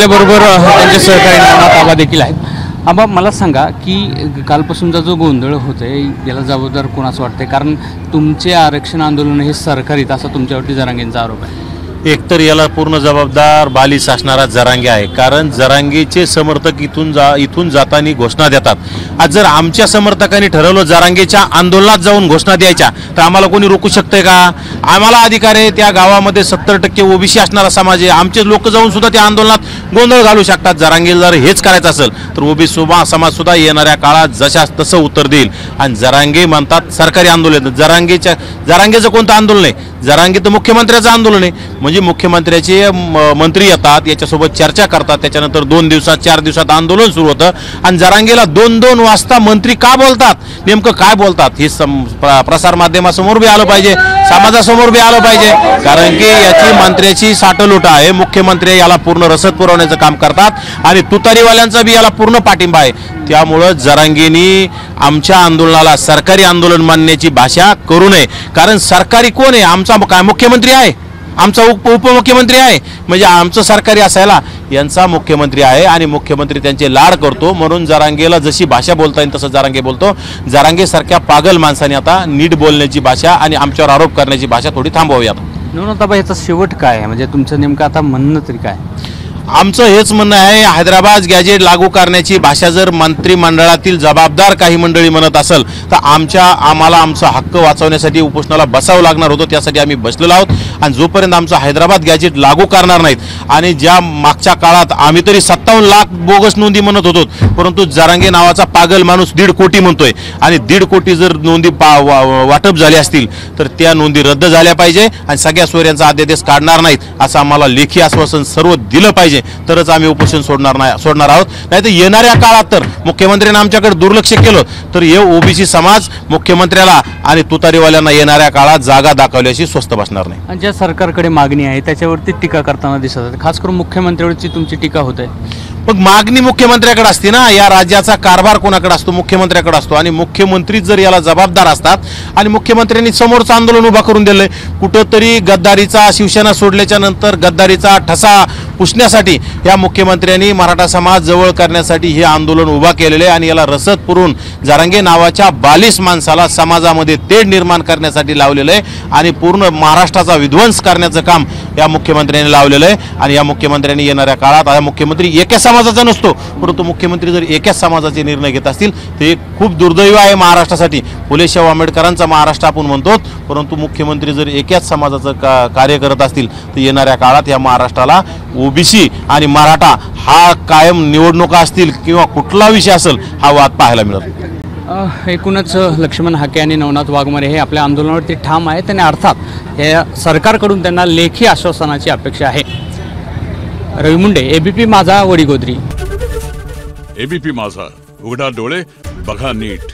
आपल्याबरोबर त्यांचे सहकारी नवनाथ आबा देखील आहेत। आबा मला सांगा की कालपासूनचा जो गोंधळ होतोय याला जबाबदार कोणाचं वाटतंय? कारण तुमचे आरक्षण आंदोलन हे सरकारीत असा तुमच्यावरती जरांगेंचा आरोप आहे। एकतर याला पूर्ण जबाबदार बालिश असणारा जरांगे आहे, कारण जरांगेचे समर्थक इथून जाताना घोषणा देतात। आज जर आमच्या समर्थकांनी ठरवलं जरांगेच्या आंदोलनात जाऊन घोषणा द्यायच्या तर आम्हाला कोणी रोखू शकते का? आम्हाला अधिकार आहे। त्या गावामध्ये 70% ओबीसी असणारा समाज आहे, आमचे लोक जाऊन सुद्धा त्या आंदोलनात गोंधळ घालू शकतात। जरांगेला जर हेच करायचं असेल तर ओबीसी समाज सुद्धा येणाऱ्या काळात जशा तसं उत्तर देईल। आणि जरांगे म्हणतात सरकारी आंदोलन, जरांगेचं कोणतं आंदोलन आहे? जरांगे तर मुख्यमंत्र्याचं आंदोलन आहे। म्हणजे मुख्यमंत्र्याचे मंत्री येतात, याच्यासोबत चर्चा करतात, त्याच्यानंतर 2 दिवसात 4 दिवसात आंदोलन सुरू होतं। आणि जरांगेला 2-2 वाजता मंत्री का बोलतात, नेमकं काय बोलतात हे प्रसार माध्यमासमोर बी आलं पाहिजे, समाजासमोर बी आलं पाहिजे। कारण की याची मंत्र्याची साठलोट आहे। मुख्यमंत्री याला पूर्ण रसद पुरवण्याचं काम करतात आणि तुतारीवाल्यांचा बी याला पूर्ण पाठिंबा आहे। त्यामुळं जरांगेंनी आमच्या आंदोलनाला सरकारी आंदोलन मानण्याची भाषा करू नये। कारण सरकारी कोण आहे? आमचा काय मुख्यमंत्री आहे, आमचा उपमुख्यमंत्री आहे। म्हणजे आमचं सरकारी असायला यांचा मुख्यमंत्री आहे आणि मुख्यमंत्री त्यांचे लाड करतो। म्हणून जरांगेला जशी भाषा बोलता येईल तसं जरांगे बोलतो। जरांगे सारख्या पागल माणसाने आता नीट बोलण्याची भाषा आणि आमच्यावर आरोप करण्याची भाषा थोडी थांबवावी। आता नवनाथ आबा याचा शेवट काय आहे? म्हणजे तुमचं नेमकं आता म्हणणं तरी काय? आमचं हेच म्हणणं आहे, हैदराबाद गॅजेट लागू करण्याची भाषा जर मंत्रिमंडळातील जबाबदार काही मंडळी म्हणत असेल तर आम्हाला आमचा हक्क वाचवण्यासाठी उपोषणाला बसावं लागणार होतं। त्यासाठी आम्ही बसलेलो आहोत। आणि जोपर्यंत आमचं हैदराबाद गॅजेट लागू करणार नाहीत आणि ज्या मागच्या काळात आम्ही तरी 57 लाख बोगस नोंदी म्हणत होतो, परंतु जरांगे नावाचा पागल माणूस 1.5 कोटी म्हणतोय। आणि 1.5 कोटी जर नोंदी वाटप झाले असतील तर त्या नोंदी रद्द झाल्या पाहिजे आणि सगळ्या सोयऱ्यांचा अध्यादेश काढणार नाहीत असं आम्हाला लेखी आश्वासन सर्व दिलं पाहिजे, तरच आम्ही उपोषण सोडणार आहोत। नाही तर येणाऱ्या काळात तर मुख्यमंत्र्यांनी आमच्याकडे दुर्लक्ष केलं तर हे ओबीसी समाज मुख्यमंत्र्याला आणि तुतारीवाल्यांना येणाऱ्या काळात जागा दाखवल्याशी स्वस्त बसणार नाही। ज्या सरकारकडे मागणी आहे त्याच्यावरती टीका करताना दिसत आहे, खास करून मुख्यमंत्र्यांवरची तुमची टीका होत आहे। मग मागणी मुख्यमंत्र्याकडे असते ना, या राज्याचा कारभार कोणाकडे असतो? मुख्यमंत्र्याकडे असतो। आणि मुख्यमंत्री जर याला जबाबदार असतात आणि मुख्यमंत्र्यांनी समोरचं आंदोलन उभा करून दिलंय, कुठंतरी गद्दारीचा शिवसेना सोडल्याच्या नंतर गद्दारीचा ठसा पुसण्यासाठी या मुख्यमंत्र्यांनी मराठा समाज जवळ करण्यासाठी हे आंदोलन उभा केलेले आणि याला रसद पुरवून जरांगे नावाच्या बालिश माणसाला समाजामध्ये तेढ निर्माण करण्यासाठी लावलेलं आहे आणि पूर्ण महाराष्ट्राचा विध्वंस करण्याचं काम या मुख्यमंत्र्यांनी लावलेलं आहे। आणि या मुख्यमंत्र्यांनी येणाऱ्या काळात हा मुख्यमंत्री एका समाजाचा नसतो, परंतु मुख्यमंत्री जर एकाच समाजाचे निर्णय घेत असतील तर हे खूप दुर्दैव आहे महाराष्ट्रासाठी। फुले शाहू आंबेडकरांचा महाराष्ट्र आपण म्हणतो, परंतु मुख्यमंत्री जर एकाच समाजाचं कार्य करत असतील तर येणाऱ्या काळात या महाराष्ट्राला ओबीसी आणि मराठा हा कायम निवडणुका असतील किंवा कुठला विषय असेल हा वाद पाहायला मिळत। एकूणच लक्ष्मण हाके आणि नवनाथ वाघमारे हे आपल्या आंदोलनावरती ठाम आहेत आणि अर्थात हे सरकारकडून त्यांना लेखी आश्वासनाची अपेक्षा आहे। रवी मुंडे, एबीपी माझा, वडीगोद्री। एबीपी माझा, उघडा डोळे बघा नीट।